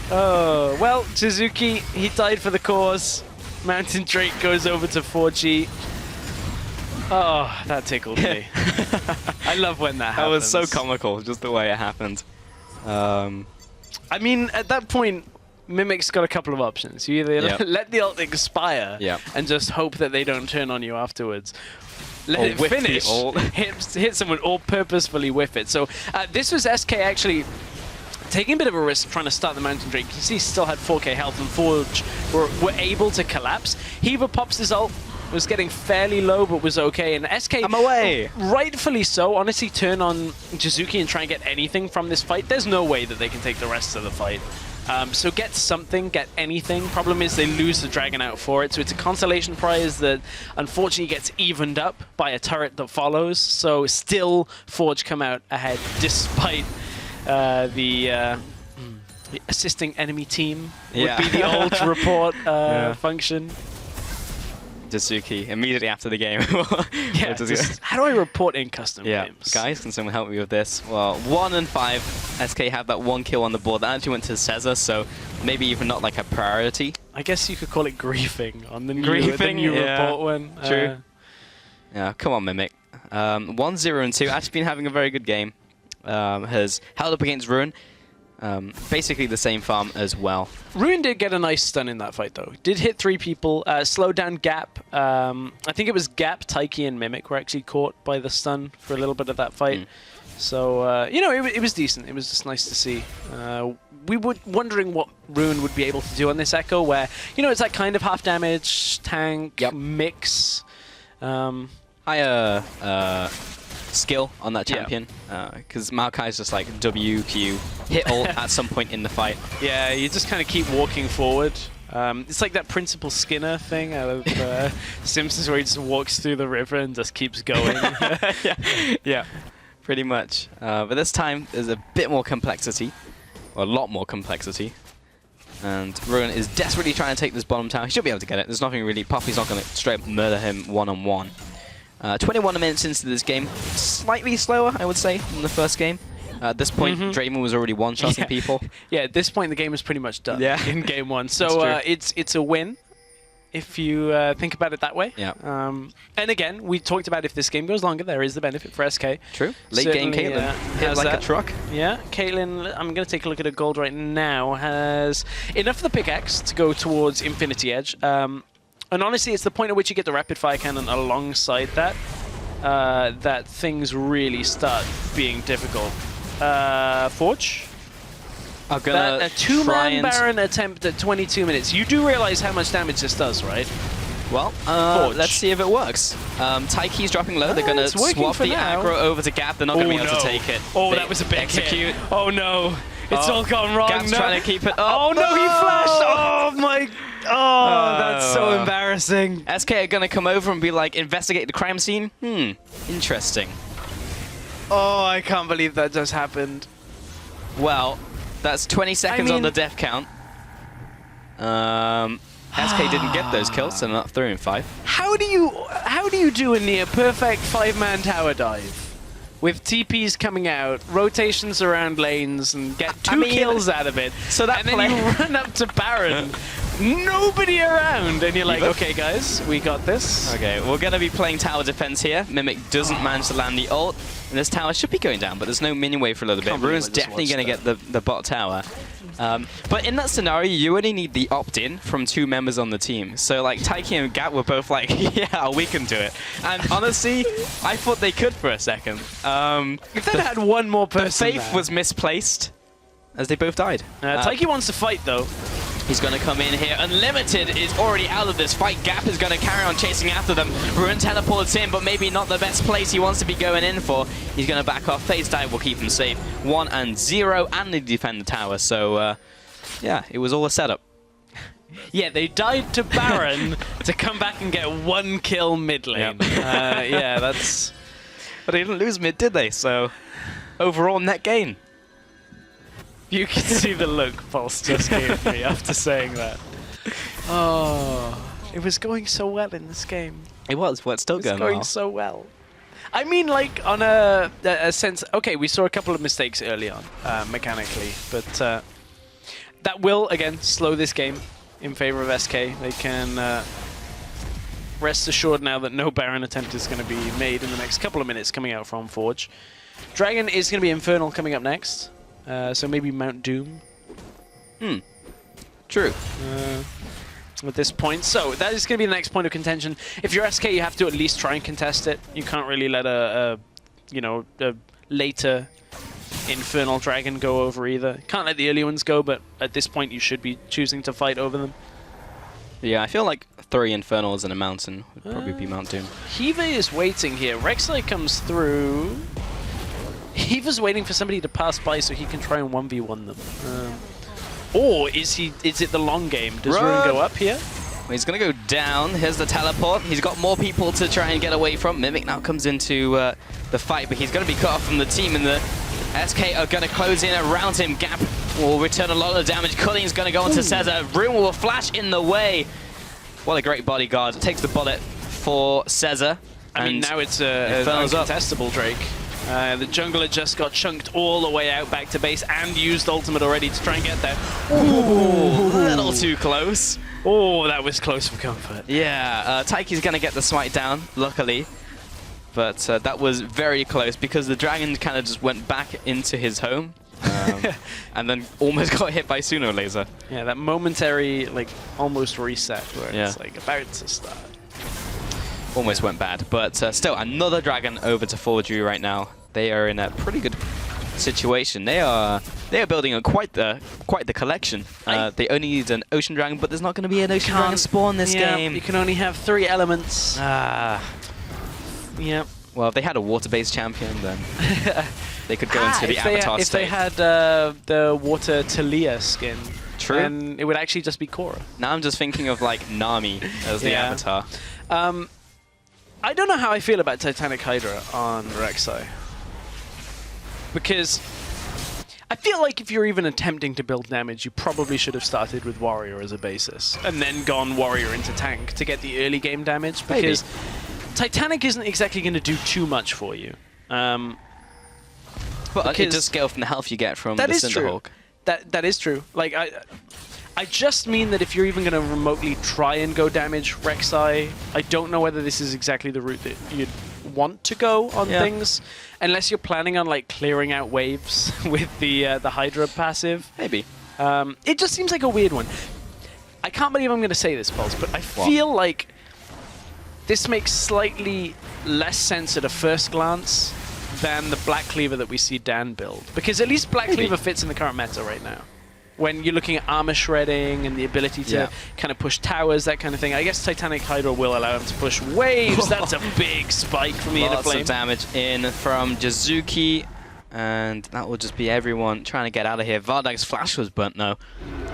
Oh, well, Suzuki, he died for the cause. Mountain Drake goes over to 4G. Oh, that tickled me. I love when that happens. That was so comical, just the way it happened. I mean, at that point, Mimic's got a couple of options. You either let the ult expire and just hope that they don't turn on you afterwards. Let it finish, hit someone, or purposefully whiff it. So this was SK actually taking a bit of a risk trying to start the Mountain Drake. You can see he still had 4k health, and Forge were able to collapse. Heaver pops his ult, was getting fairly low, but was okay. And SK, I'm away. Rightfully so, honestly, turn on Jizuki and try and get anything from this fight. There's no way that they can take the rest of the fight. So get something, get anything. Problem is they lose the dragon out for it, so it's a consolation prize that unfortunately gets evened up by a turret that follows. So still Forge come out ahead despite the assisting enemy team would be the old report function. Jasuki immediately after the game. Yeah, how do I report in custom games? Guys, can someone help me with this? Well, 1 and 5. SK have that 1 kill on the board. That actually went to Cesar, so maybe even not like a priority. I guess you could call it griefing on the new report one. True. Yeah, come on, Mimic. 1-0 and 2. Actually been having a very good game. Has held up against Ruin. Basically the same farm as well. Ruin did get a nice stun in that fight, though. Did hit 3 people. Slowed down Gap. I think it was Gap, Taiki, and Mimic were actually caught by the stun for a little bit of that fight. So, you know, it was decent. It was just nice to see. We were wondering what Ruin would be able to do on this Echo, where, you know, it's like kind of half damage, tank, mix. Higher skill on that champion, because Maokai's just like W, Q, hit ult at some point in the fight. Yeah, you just kind of keep walking forward. It's like that Principal Skinner thing out of Simpsons, where he just walks through the river and just keeps going. Yeah, pretty much. But this time there's a bit more complexity, or a lot more complexity. And Ruin is desperately trying to take this bottom tower. He should be able to get it. There's nothing really. Poppy's not going to straight up murder him one-on-one. 21 minutes into this game, slightly slower, I would say, than the first game. At this point, Draven was already one-shotting people. Yeah, at this point, the game is pretty much done in game 1. So it's a win, if you think about it that way. Yeah. And again, we talked about if this game goes longer, there is the benefit for SK. True. Late game Caitlyn hit like a truck. Yeah, Caitlyn, I'm going to take a look at her gold right now, has enough of the pickaxe to go towards Infinity Edge. And honestly, it's the point at which you get the rapid fire cannon alongside that, that things really start being difficult. Forge? I'm gonna a 2-man Baron attempt at 22 minutes. You do realize how much damage this does, right? Well, let's see if it works. Taiki's dropping low. They're going to swap the aggro over to Gap. They're not going to be able to take it. Oh, that was a big execute. Hit. Oh, no. It's all gone wrong. Gap's trying to keep it up. Oh, no, he flashed. Oh, my... Oh, that's so embarrassing. SK are going to come over and be like, investigate the crime scene? Interesting. Oh, I can't believe that just happened. Well, that's 20 seconds on the death count. SK didn't get those kills, so not 3 and 5. How do you do a near perfect 5-man tower dive with TPs coming out, rotations around lanes, and get 2 kills out of it? So that and then you run up to Baron, nobody around, and you're like, okay, guys, we got this. Okay, we're going to be playing tower defense here. Mimic doesn't manage to land the ult, and this tower should be going down, but there's no minion wave for a little bit. Ruin's definitely going to get the bot tower. But in that scenario, you only need the opt-in from 2 members on the team. So, like, Taiki and Gap were both like, yeah, we can do it. And honestly, I thought they could for a second. If they had one more person the faith was misplaced, as they both died. Taiki wants to fight, though. He's going to come in here. Unlimited is already out of this fight. Gap is going to carry on chasing after them. Ruin teleports in, but maybe not the best place he wants to be going in for. He's going to back off. Phase dive will keep him safe. 1 and 0, and they defend the tower. So, yeah, it was all a setup. Yeah, they died to Baron to come back and get 1 kill mid lane. Yeah, that's... But they didn't lose mid, did they? So, overall, net gain. You can see the look Pulse just gave me after saying that. Oh, it was going so well in this game. It was. Well, it's still going so well. I mean, like, on a sense... Okay, we saw a couple of mistakes early on, mechanically, but that will, again, slow this game in favor of SK. They can rest assured now that no Baron attempt is going to be made in the next couple of minutes coming out from Forge. Dragon is going to be Infernal coming up next. So maybe Mount Doom. True. At this point. So that is going to be the next point of contention. If you're SK, you have to at least try and contest it. You can't really let a later Infernal Dragon go over either. Can't let the early ones go, but at this point you should be choosing to fight over them. Yeah, I feel like 3 Infernals in a mountain would probably be Mount Doom. Hiva is waiting here. Rek'Sai comes through. Hiva's waiting for somebody to pass by so he can try and 1v1 them. Or is it the long game? Does Ruin go up here? Well, he's going to go down. Here's the teleport. He's got more people to try and get away from. Mimic now comes into the fight, but he's going to be cut off from the team, and the SK are going to close in around him. Gap will return a lot of damage. Culling's going to go onto Cesar. Ruin will flash in the way. What a great bodyguard. Takes the bullet for Cesar. I mean, now it's an uncontestable Drake. The jungler just got chunked all the way out back to base and used ultimate already to try and get there. Ooh, a little too close. Oh, that was close for comfort. Yeah, Taiki's going to get the smite down, luckily. But that was very close because the dragon kind of just went back into his home. And then almost got hit by Suno Laser. Yeah, that momentary, like, almost reset where it's like about to start. Almost went bad, but still another dragon over to 4G right now. They are in a pretty good situation. They are building a quite the collection. They only need an ocean dragon, but there's not going to be an ocean dragon spawn this game. You can only have 3 elements. Yeah. Well, if they had a water-based champion, then they could go into the Avatar state. If they had the water Talia skin, true, then it would actually just be Korra. Now I'm just thinking of like Nami as the Avatar. I don't know how I feel about Titanic Hydra on Rek'Sai. Because I feel like if you're even attempting to build damage, you probably should have started with Warrior as a basis. And then gone Warrior into tank to get the early game damage. Because Titanic isn't exactly going to do too much for you. But it does scale from the health you get from the Cinderhawk. That is true. Like, I just mean that if you're even going to remotely try and go damage Rek'Sai, I don't know whether this is exactly the route that you'd want to go on things, unless you're planning on like clearing out waves with the Hydra passive. Maybe. It just seems like a weird one. I can't believe I'm going to say this, Pulse, but I feel like this makes slightly less sense at a first glance than the Black Cleaver that we see Dan build, because at least Black Cleaver fits in the current meta right now. When you're looking at armor shredding and the ability to kind of push towers, that kind of thing, I guess Titanic Hydra will allow him to push waves. That's a big spike from the inner flame. Lots of damage in from Jizuki, and that will just be everyone trying to get out of here. Vardag's flash was burnt though,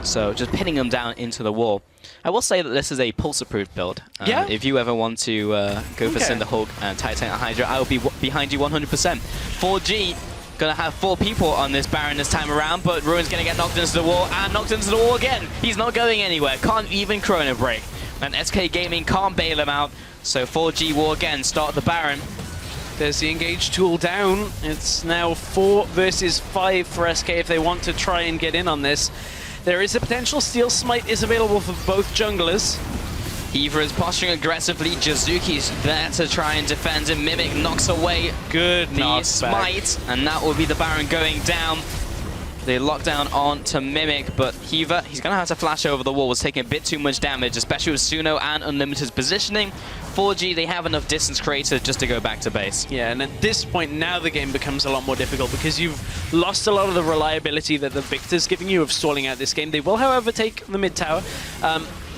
so just pinning him down into the wall. I will say that this is a pulse-approved build. If you ever want to go for Cinderhawk and Titanic Hydra, I will be behind you 100%. 4G gonna have 4 people on this Baron this time around, but Ruin's gonna get knocked into the wall and knocked into the wall again. He's not going anywhere. Can't even Chrono Break. And SK Gaming can't bail him out. So 4G will again start the Baron. There's the engage tool down. It's now 4 versus 5 for SK if they want to try and get in on this. There is a potential Steel Smite is available for both junglers. Eva is posturing aggressively. Jizuki's there to try and defend him. Mimic knocks away the smite, and that will be the Baron going down. They lock down on to Mimic, but Hiva, he's going to have to flash over the wall. Was taking a bit too much damage, especially with Suno and Unlimited's positioning. 4G, they have enough distance created just to go back to base. Yeah, and at this point now the game becomes a lot more difficult because you've lost a lot of the reliability that the Victor's giving you of stalling out this game. They will, however, take the mid tower.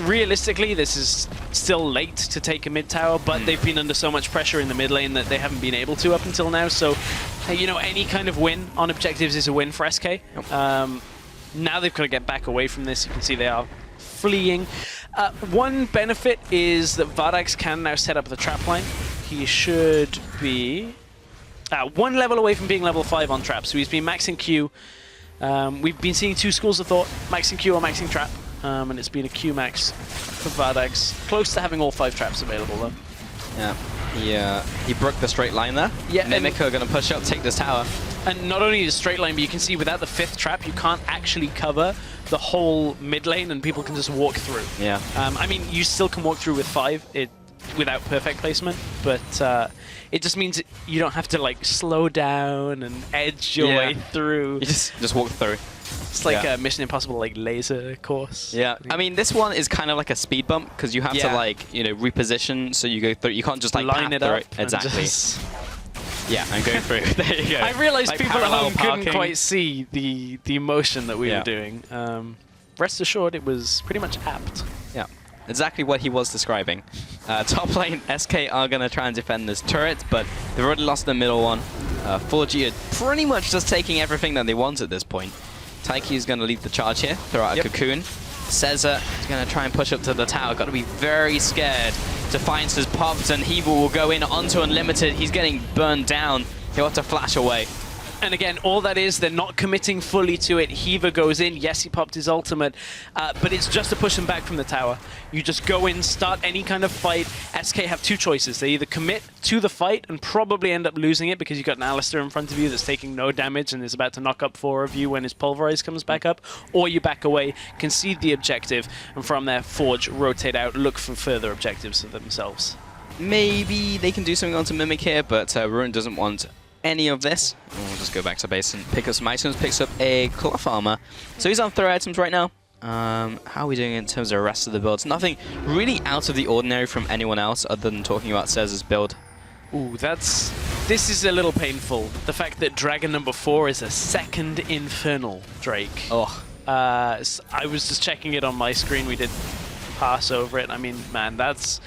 Realistically, this is still late to take a mid tower, but they've been under so much pressure in the mid lane that they haven't been able to up until now. So, you know, any kind of win on objectives is a win for SK. Now they've got to get back away from this. You can see they are fleeing. One benefit is that Vardax can now set up the trap line. He should be 1 level away from being level 5 on trap. So he's been maxing Q. We've been seeing 2 schools of thought, maxing Q or maxing trap. And it's been a Q max for Vardax. Close to having all 5 traps available though. Yeah, he broke the straight line there. Yeah, Mimic are going to push up, take this tower. And not only the straight line, but you can see without the 5th trap, you can't actually cover the whole mid lane, and people can just walk through. Yeah. I mean, you still can walk through with 5 without perfect placement, but it just means you don't have to like slow down and edge your way through. You just walk through. It's like a Mission Impossible like laser course. Yeah, I mean this one is kind of like a speed bump because you have to like reposition, so you go through. You can't just like line it up. Exactly. Yeah, I'm going through. There you go. I realized like people at home couldn't quite see the motion that we were doing. Rest assured, it was pretty much apt. Yeah, exactly what he was describing. Top lane, SK are going to try and defend this turret, but they've already lost the middle one. 4G are pretty much just taking everything that they want at this point. Taiki is going to lead the charge here, throw out a cocoon. Cesar is going to try and push up to the tower. Got to be very scared. Defiance has popped, and Heeble will go in onto Unlimited. He's getting burned down. He'll have to flash away. And again, all that is, they're not committing fully to it. Hiva goes in. Yes, he popped his ultimate, but it's just to push him back from the tower. You just go in, start any kind of fight. SK have two choices. They either commit to the fight and probably end up losing it because you've got an Alistar in front of you that's taking no damage and is about to knock up 4 of you when his Pulverize comes back up, or you back away, concede the objective, and from there, Forge rotate out, look for further objectives for themselves. Maybe they can do something onto Mimic here, but Ruin doesn't want any of this. We'll just go back to base and pick up some items. Picks up a cloth armor. So he's on 3 items right now. How are we doing in terms of the rest of the builds? Nothing really out of the ordinary from anyone else other than talking about Cez's build. Ooh, this is a little painful. The fact that Dragon number 4 is a 2nd Infernal Drake. Oh. I was just checking it on my screen. We did pass over it. I mean, man, that's...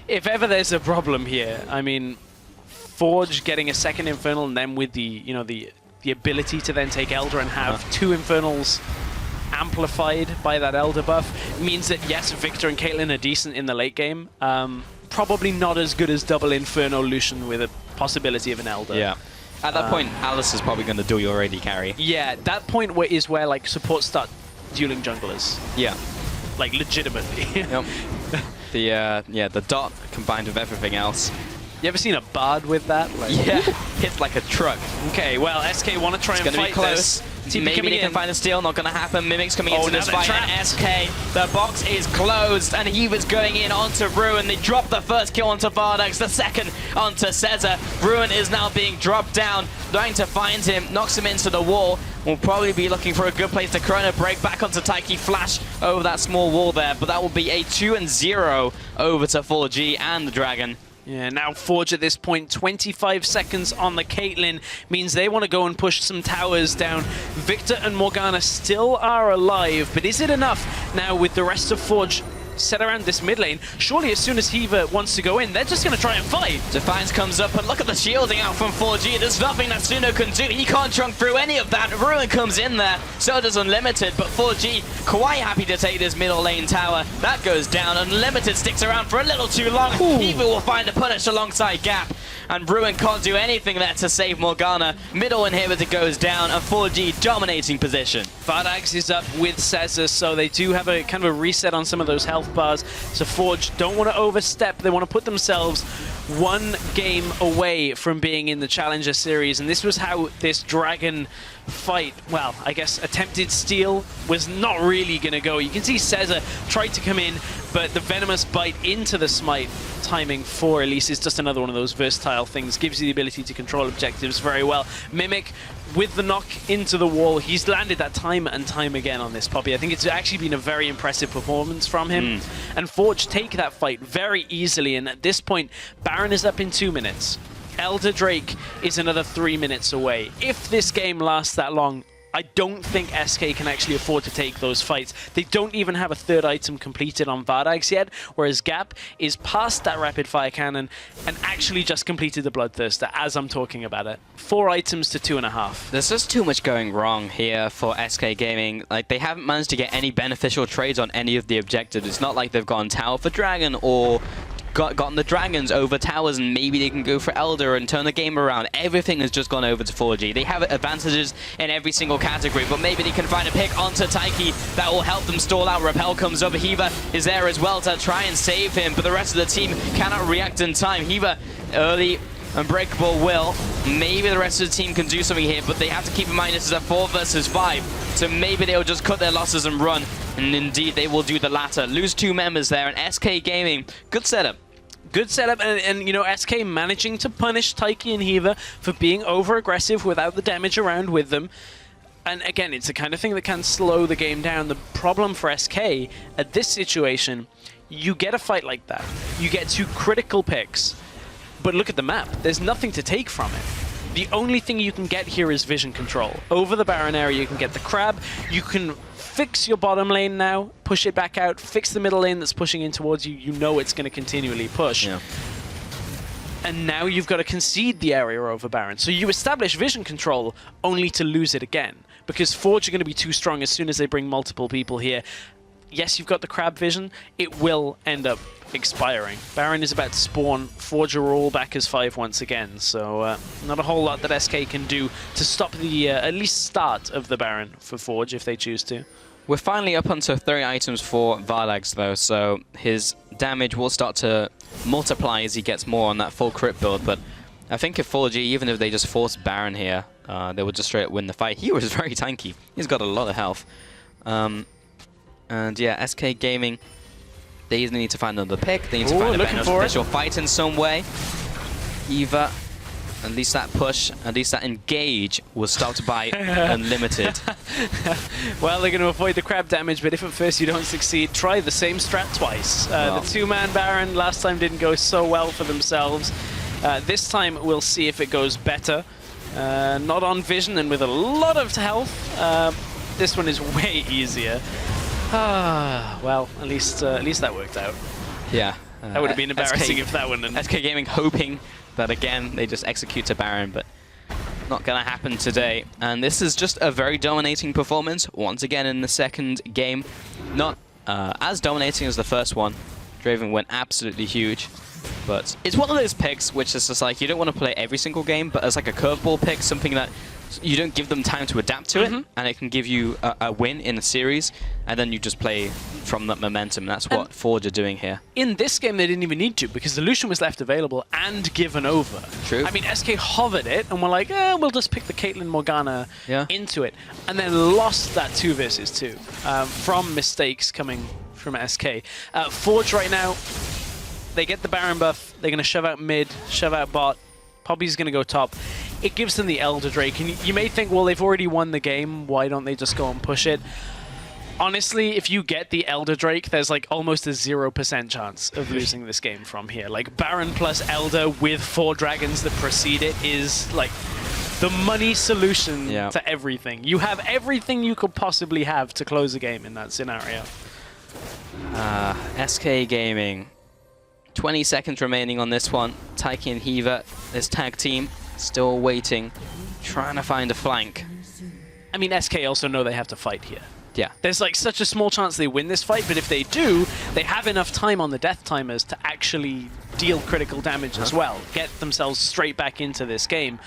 If ever there's a problem here, I mean, Forge getting a 2nd Infernal and then with the ability to then take Elder and have 2 Infernals amplified by that Elder buff means that, yes, Victor and Caitlyn are decent in the late game. Probably not as good as double Inferno Lucian with a possibility of an Elder. Yeah. At that point, Alice is probably going to do your AD carry. Yeah, that point is where like supports start dueling junglers. Yeah. Like legitimately. Yep. The dot combined with everything else. You ever seen a Bard with that? Like, yeah, hits like a truck. Okay, well, SK want to try and fight close. this. Maybe they can find a steal, not going to happen. Mimic's coming into this fight, and SK, the box is closed, and he was going in onto Ruin. They dropped the first kill onto Vardax, the second onto Ceza. Ruin is now being dropped down, trying to find him, knocks him into the wall. We'll probably be looking for a good place to Chrono break back onto Taiki, flash over that small wall there, but that will be a 2-0 over to 4G and the Dragon. Yeah, now Forge at this point, 25 seconds on the Caitlyn, means they want to go and push some towers down. Victor and Morgana still are alive, but is it enough now with the rest of Forge set around this mid lane? Surely as soon as Hiva wants to go in, they're just going to try and fight. Defiance comes up, and look at the shielding out from 4G. There's nothing that Suno can do. He can't chunk through any of that. Ruin comes in there, so does Unlimited, but 4G quite happy to take this middle lane tower. That goes down. Unlimited sticks around for a little too long. Hiva will find a punish alongside Gap, and Ruin can't do anything there to save Morgana. Middle inhibitor goes down, and 4G dominating position. Vardax is up with Ceza, so they do have a kind of a reset on some of those health bars. So Forge don't want to overstep. They want to put themselves 1 game away from being in the Challenger Series, and this was how this Dragon fight, well, I guess attempted steal was not really going to go. You can see Ceza tried to come in, but the Venomous Bite into the Smite timing for Elise is just another one of those versatile things. Gives you the ability to control objectives very well. Mimic with the knock into the wall. He's landed that time and time again on this Poppy. I think it's actually been a very impressive performance from him. And Forge take that fight very easily, and at this point, Baron is up in 2 minutes. Elder Drake is another 3 minutes away. If this game lasts that long, I don't think SK can actually afford to take those fights. They don't even have a 3rd item completed on Vardax yet, whereas Gap is past that rapid fire cannon and actually just completed the Bloodthirster as I'm talking about it. 4 items to 2.5. There's just too much going wrong here for SK Gaming. Like, they haven't managed to get any beneficial trades on any of the objectives. It's not like they've gone Tower for Dragon or gotten the Dragons over towers, and maybe they can go for Elder and turn the game around. Everything has just gone over to 4G. They have advantages in every single category, but maybe they can find a pick onto Taiki that will help them stall out. Repel comes over. Hiva is there as well to try and save him, but the rest of the team cannot react in time. Hiva early. Unbreakable will. Maybe the rest of the team can do something here, but they have to keep in mind this is a 4 versus 5, so maybe they'll just cut their losses and run, and indeed they will do the latter. Lose 2 members there, and SK Gaming, good setup. Good setup, and you know, SK managing to punish Taiki and Hiva for being over-aggressive without the damage around with them. And again, it's the kind of thing that can slow the game down. The problem for SK at this situation, you get a fight like that. You get 2 critical picks, but look at the map. There's nothing to take from it. The only thing you can get here is vision control. Over the Baron area, you can get the crab. You can fix your bottom lane now, push it back out, fix the middle lane that's pushing in towards you. You know it's going to continually push. Yeah. And now you've got to concede the area over Baron. So you establish vision control only to lose it again, because Forge are going to be too strong as soon as they bring multiple people here. Yes, you've got the crab vision. It will end up expiring. Baron is about to spawn. Forge are all back as 5 once again, so not a whole lot that SK can do to stop the at least start of the Baron for Forge if they choose to. We're finally up onto 30 items for Vardags though, so his damage will start to multiply as he gets more on that full crit build, but I think if 4G, even if they just force Baron here, they would just straight up win the fight. He was very tanky. He's got a lot of health. And yeah, SK Gaming, they either need to find another pick, they need to find a beneficial fight in some way. Eva, at least that push, at least that engage was stopped by Unlimited. Well, they're going to avoid the crab damage, but if at first you don't succeed, try the same strat twice. The 2-man Baron last time didn't go so well for themselves. This time we'll see if it goes better. Not on vision and with a lot of health. This one is way easier. Well, at least that worked out. Yeah. That would have been embarrassing if that wouldn't. SK Gaming hoping that again they just execute to Baron, but not gonna happen today. And this is just a very dominating performance once again in the second game. Not as dominating as the first one. Draven went absolutely huge. But it's one of those picks which is just like, you don't want to play every single game, but as like a curveball pick, something that you don't give them time to adapt to it, and it can give you a win in a series, and then you just play from that momentum. That's what Forge are doing here. In this game, they didn't even need to, because the Lucian was left available and given over. True. I mean, SK hovered it, and were like, we'll just pick the Caitlyn Morgana into it, and then lost that 2 versus 2 from mistakes coming from SK. Forge right now, they get the Baron buff, they're going to shove out mid, shove out bot, Poppy's going to go top. It gives them the Elder Drake, and you may think, well, they've already won the game, why don't they just go and push it? Honestly, if you get the Elder Drake, there's like almost a 0% chance of losing this game from here. Like, Baron plus Elder with 4 dragons that precede it is like the money solution to everything. You have everything you could possibly have to close a game in that scenario. SK Gaming. 20 seconds remaining on this one. Taiki and Hiva, this tag team, still waiting, trying to find a flank. I mean, SK also know they have to fight here. Yeah. There's like such a small chance they win this fight, but if they do, they have enough time on the death timers to actually deal critical damage as well, get themselves straight back into this game.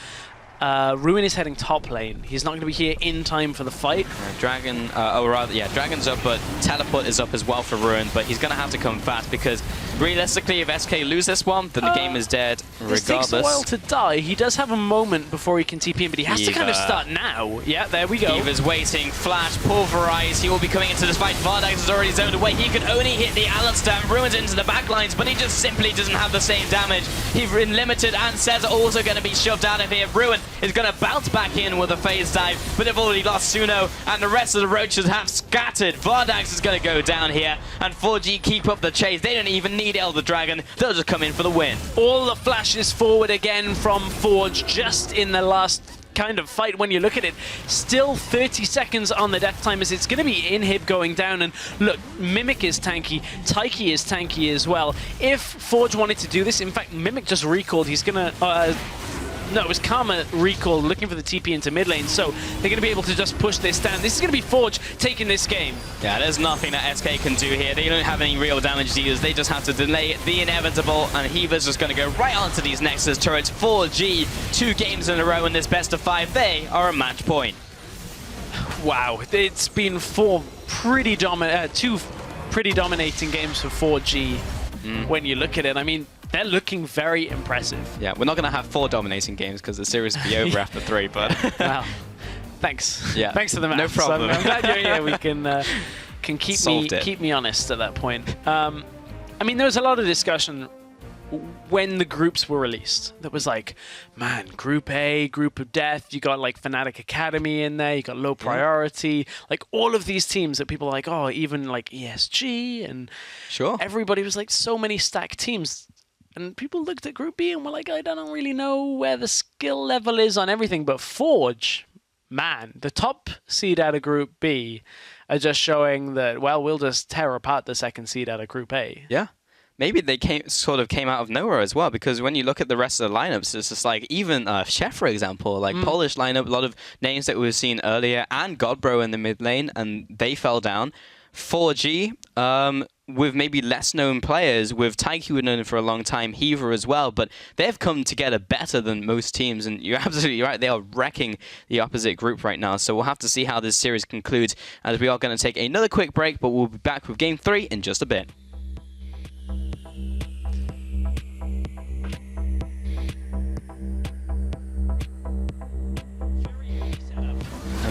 Ruin is heading top lane. He's not going to be here in time for the fight. Dragon, or rather, yeah, Dragon's up, but Teleport is up as well for Ruin, but he's going to have to come fast because realistically, if SK lose this one, then the game is dead regardless. This takes a while to die. He does have a moment before he can TP in, but he has to kind of start now. Yeah, there we go. Eva's waiting. Flash, pulverize. He will be coming into this fight. Vardags is already zoned away. He could only hit the Alistair. Ruin's into the backlines, but he just simply doesn't have the same damage. He's been limited, and Cez also going to be shoved out of here. Ruin is going to bounce back in with a phase dive, but they've already lost Suno, and the rest of the roaches have scattered. Vardags is going to go down here, and 4G keep up the chase. They don't even need Elder Dragon. They'll just come in for the win. All the flashes forward again from Forge just in the last kind of fight when you look at it. Still 30 seconds on the death timers. It's going to be Inhib going down, and look, Mimic is tanky, Taiki is tanky as well. If Forge wanted to do this, in fact, Mimic just recalled. He's going to... No, it was Karma recall looking for the TP into mid lane, so they're going to be able to just push this down. This is going to be Forge taking this game. Yeah, there's nothing that SK can do here. They don't have any real damage dealers. They just have to delay the inevitable, and Hiva's just going to go right onto these Nexus turrets. 4G, 2 games in a row in this best of 5. They are a match point. Wow, it's been 2 pretty dominating games for 4G when you look at it. I mean, they're looking very impressive. Yeah, we're not going to have 4 dominating games because the series will be over after 3, but... Wow. Thanks. Yeah. Thanks for the math. No problem. I'm glad you're here. We can keep me honest at that point. I mean, there was a lot of discussion when the groups were released. That was like, man, Group A, Group of Death, you got like Fnatic Academy in there, you got Low Priority, like all of these teams that people are like, oh, even like ESG, and everybody was like, so many stacked teams. And people looked at Group B and were like, I don't really know where the skill level is on everything. But Forge, man, the top seed out of Group B are just showing that, well, we'll just tear apart the second seed out of Group A. Yeah. Maybe they came out of nowhere as well, because when you look at the rest of the lineups, it's just like, even Chef, for example, like Polish lineup, a lot of names that we've seen earlier, and Godbro in the mid lane, and they fell down. 4G, with maybe less known players, with Taiki we've known for a long time, Heaver as well, but they've come together better than most teams, and you're absolutely right, they are wrecking the opposite group right now. So we'll have to see how this series concludes, as we are going to take another quick break, but we'll be back with Game 3 in just a bit.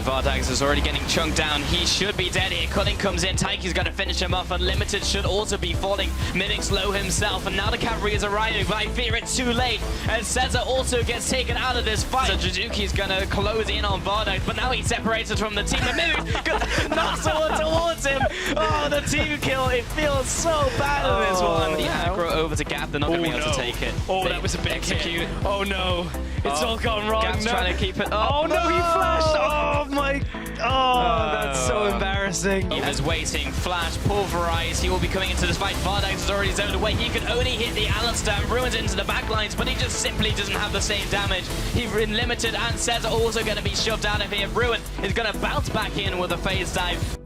Vardags is already getting chunked down. He should be dead here. Culling comes in. Taiki's going to finish him off. Unlimited should also be falling. Middix low himself. And now the cavalry is arriving. But I fear it's too late. And Cesar also gets taken out of this fight. So Jizuki's going to close in on Vardags. But now he's separated from the team. And Middix knocks one towards him. Oh, the team kill. It feels so bad in this one. The aggro over to Gap. They're not going to be able to take it. Oh, that was a big execute. Oh, no. It's all gone wrong. Gap's trying to keep it up. Oh, no, he flashed. Oh, my. Oh, that's so embarrassing. He is waiting. Flash, pulverize. He will be coming into this fight. Vardags is already zoned away. He can only hit the Alistair and ruins into the backlines, but he just simply doesn't have the same damage. He's limited, and Cesar also going to be shoved out of here. Ruin is going to bounce back in with a phase dive.